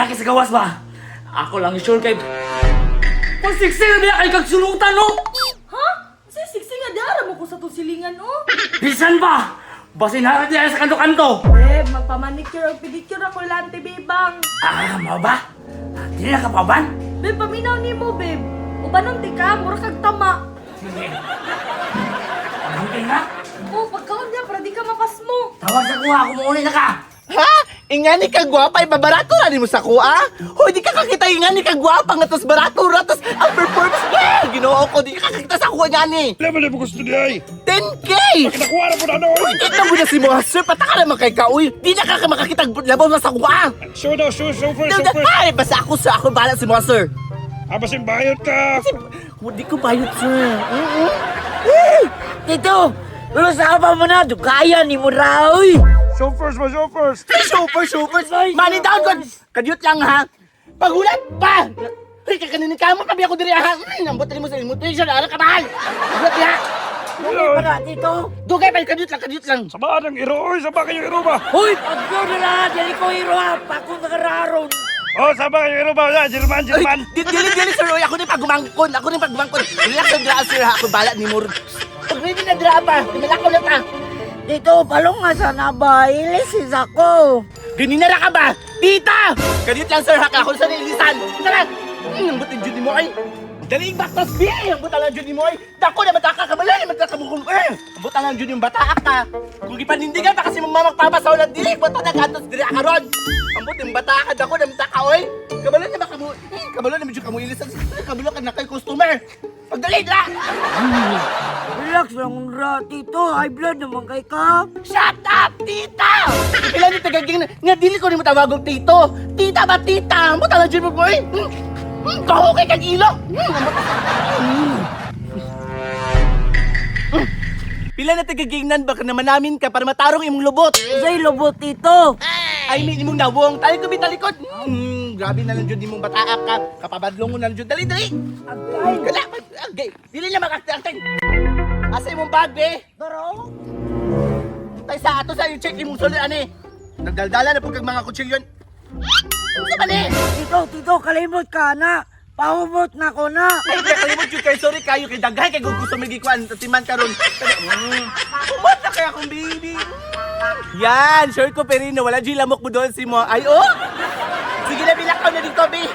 niya sa gawas ba? Ako lang sure kay... Pasiksing na kay kagsulutan, no? Ha? Sisiksing nga diara mo ko sa tusilingan, oh. Bisan ba? Basin harap niya sa kanto-kanto. Beb, magpamanicure o pedicure ako lante, bebang. Mo ba? Di na ka pa ban? Beb, paminaw ni mo, beb. Ubanon ti ka, mura kag tama. Paghuting na? Oh, pagkaon niya, para di ka mapas mo. Tawag sa kuha, kumuuli na ka. Ha? Ingani ka gwapa, ibabarato na mo sa kuha? Hoy, di ka kakita ingani ka gwapa nga tos barato ra tos ang performance girl. Ginoo ko, di ka kakita sa kuha ngani. Level na mo gusto di ay. 10K! Nakuha na po na ano. Kita mo na si mo, sir, pataka naman kay ka, uy. Di na ka makakita labaw na sa kuha. Show daw, show first, show first. Ay, basta ako, sir, ako bahala si mo, sir. Abasin bayot ka. Hindi ko bayot, sir. Tito, lulusapan mo na, kaya ni mo raw, uy. Show first mo, show first. Super! Money down, God! Kadyot lang, ha? Pagulat pa! Ay, kakaninin ka mo, tabi ako diri, ha? Nambot rin mo sa invitation, ara ka mahal! Pagulat ya! Dugay pa na, Tito! Dugay pa, kadyot lang! Sama ng iro, oy, sama kayo iro ba? Hoy, pagkaw na lang, dali ko hiro ha. Pakong nakararon. Oh, sama kayo iro ba? Jerman, Jerman. Dili, sir, oy, ako ni pagumangkon! Relax ang draa, sir, ha? Ako bala ni Mur. Pag ready na draa pa, tinalakaw lang ta! Dito, palong nga sana ba? Ilisis ako. Ganinara ka ba? Tita! Kadyot lang, sir, ha? Ako sa nilisan! Tara! Nambot yung Judy mo, ay! Daling baktas, bi! Nambot lang Judy mo, ay! Dako na mataka ka, malay! Magkakamukong, nambot lang Judy yung bata ka! Kung ipanindigan pa kasi mong magpapasaw lang dili! Bata na katos, dili ka ron! Nambot yung bata ka, dako na mataka, oy! Kabalo na ba kamu... Kabalo na medyo kamu ilisan! Kabalo ka na kay customer! Pagdali na! Relax lang, Ra. Tito, high blood naman kay ka. Shut up, tita! Ilan yung tagaging nga dili ko ni mo tawagong tito! Tita ba, tita? Mo tala dyan mo, boy! Kaho kay kag ilo! Pila na tagagingnan baka naman namin ka para matarong imong lubot! Say, lubot, Tito. Ay, may imong nawong! Talikod, talikod! Grabe na lang dyan imong bataak ka! Kapabadlong mo na lang dyan! Dali! Agay. Kala! Agay! Dili na makakta-acting! Asa imong bag, be? Pero, Tay sa ato sa check imong sulit ani. Nagdaldala na pug kag mga kutsilyon. Sa mani. Tito, kalimot ka na. Pahubot na ko na. Ay, kalimot yung kay sorry kayo kay daghay kay gusto magikuan timan karon. Kumot na kaya akong baby. Yan, sure ko perino wala di lamok mo doon si mo. Ay oh. Sige na bilakaw na dito, be.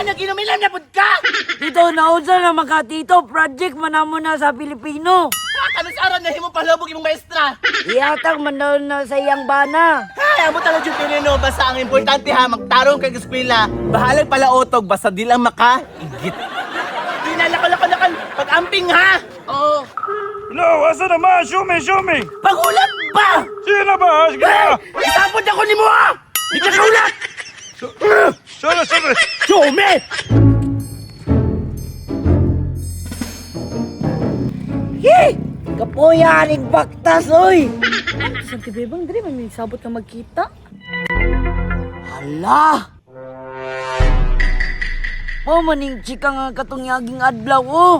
Nag-inumilam na pud ka. Tito, naunsa naman ka, Tito. Project manamo na sa Pilipino. Kanusaran na himo palabog imong maestra. Iyatag man daw na sa iyang bana. Ay, amo talaga yung perino. Basta ang importante ha, magtarong kay eskwela. Bahalag pala otog, basta di lang maka-igit. Dinalakal-lakal, pag-amping ha. Oo. No, asa naman? Show me, show me. Pagulat ba? Sino ba? Sige na. Isapod ako ni mo ha! Di ka kaulat! Sorry. Show me! Yee! Kapuyaring baktas, oy! Saan ti bebang, dali man may sabot ka magkita. Hala! Oh, maning chika nga katungyaging adlaw, oh!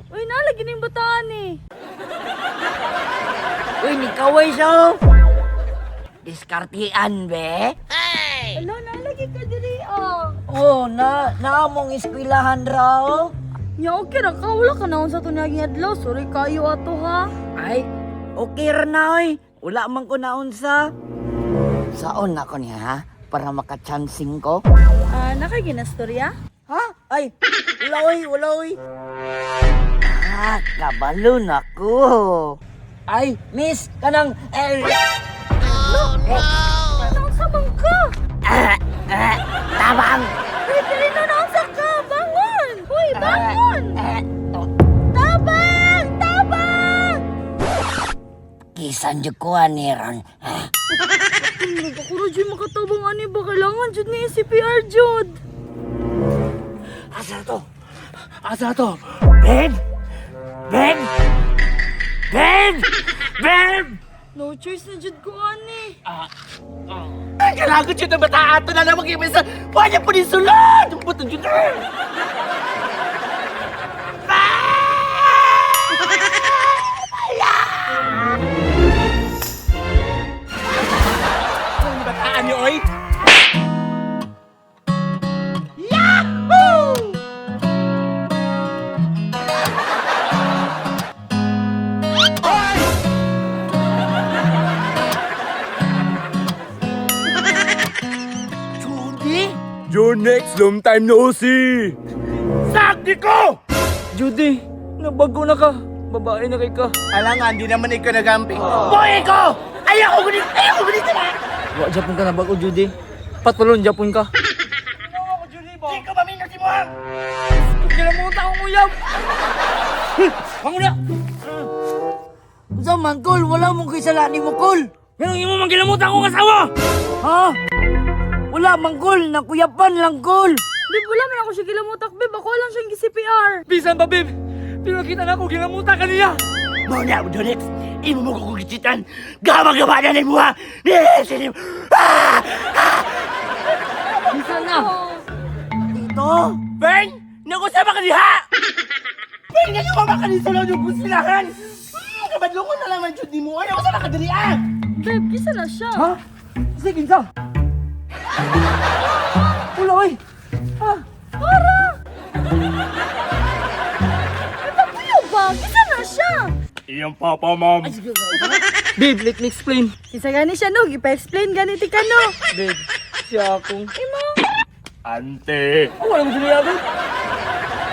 Uy, nalagi na yung bataan eh. Uy, ni kaway siya, oh! Diskartian, be? Ala, nalagi ka diri ah. Oh, naamong eskwelahan raw. Nya okay ra ka, wala ka naon sa tunyaging adlaw. Sorry kayo ato ha. Ay, okay ra na, oy. Wala man ko naunsa. Saon na ko niya, ha? Para makachancing ko. Nakaginastorya? Ha? Ay, wala, oy. Ah, kabalo na ko. Ay, miss, kanang... Naon sa bang ka? Tabang! Dili na naon sa ka, bangon! Uy, bangon! Tabang! Tabang! Kisan dyan ko, Aniron. Nagkakuro dyan makatabang ani ba? Kailangan dyan ni CPR dyan. Asa to? Asa to? Ben! Ben! Ben! Ben! No choice na dyan ko ani. Ay, kalagot yun ang bata ato na lang mag-ibisa. Pwede po din sulod! Ang buto dyan. Ang bataan niyo, oy! Next, long time no see. Sakti ko! Judy, nabago na ka. Babae na kay ka. Alangan, di naman ikaw nagamping. Boy ko! Ayaw ko gunit na! Wa Japon ka nabago, Judy. Patulon Japon ka. Di ko maminati mo ha! Kinamuta akong uyab. Panguna! Sa man, Kol, wala mong kisalani mo, Kol. Ganun imo man kinamuta akong asawa. Ha? Wala man, Kol. Nakuyapan lang, Kol. Babe, wala man ako siya gilamutak, babe. Ako lang siyang gi-CPR. Bisan ba, babe? Pero nakita na ako, kinamuta ka niya. Muna, Jonex! Imo mo ko kugitan! Gama-gama na ni mo ha! Sinim! Bisan na. Dito? Bern! Nag-usama ka diha! Bern, ngayon ka makalisulod yung pusilahan! Kabadlungon na lang man Judy mo! Ayaw sa nakadirian! Babe, kisa na siya. Ha? Sige, sa. Wala, oy. Ha? Para! Nagpapuyo ba? Kisa na siya. Iyong papa, ma'am. Babe, let me explain. Kisa gani siya, no? Ipa-explain gani ti ka, no? Babe, siya akong... Imo. Ante. Oh, wala mo sila, babe.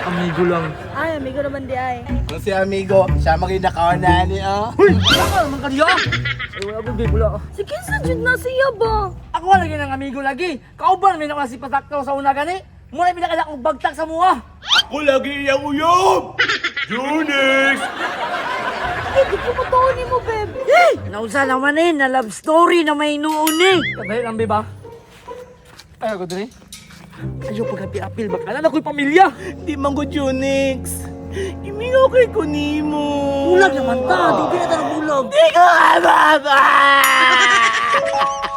Amigo lang. Ay, amigo naman di ay. Kung si amigo, siya maginakaw na ni oh. Uy! Baka naman ka niya. Ay, wala, babe, wala. Si Kinsa jud na siya ba? Ako wala lagi ng amigo lagi. Kauban, may nakasi pataktaw sa una gani. Muna pinakala kong bagtak sa mua. Ako lagi iyang uyog! Jonex! Eh, di ko matuon ni mo, babe. Nausa naman na love story na may noon eh. Dahil ang biba. Ayaw ko dali. Ayaw pag apil baka na ako'y pamilya. Di man ko Jonex! Imingaw kay ko nimo! Bulag naman ta, di na tayo bulag. Di ko kababa!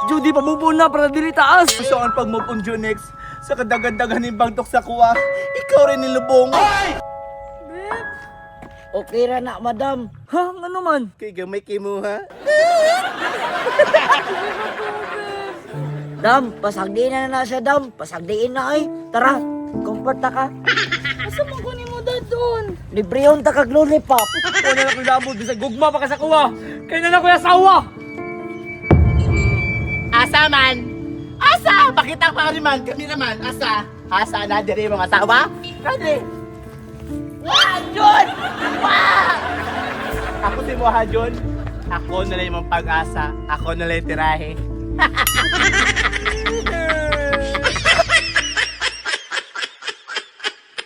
Judy, pamubo na para dili taas. Saan pag move on Jonex? Sa kadagan-dagan ni bagtok sa kuwa, ikaw rin nilubong. Okay ra na, madam. Ha? Ano man? Kay gamay kay mo ha? Dam, pasagdiin na siya, Dam. Pasagdiin na ay. Tara, comfort ta ka. Asa man ko ni mo dadon? Librehon ta kag lollipop. Wala na ako'y labod. Bisa gugma pa ka sa kuha. Kaya na ako'y asawa. Asa man? Asa! Pakita pa rin man, kami naman, asa? Asa na diri mga asawa? Kani? Wah, John! Wah! Ako si Moha, John. Ako na lang yung pag-asa. Ako na lang yung tirahe.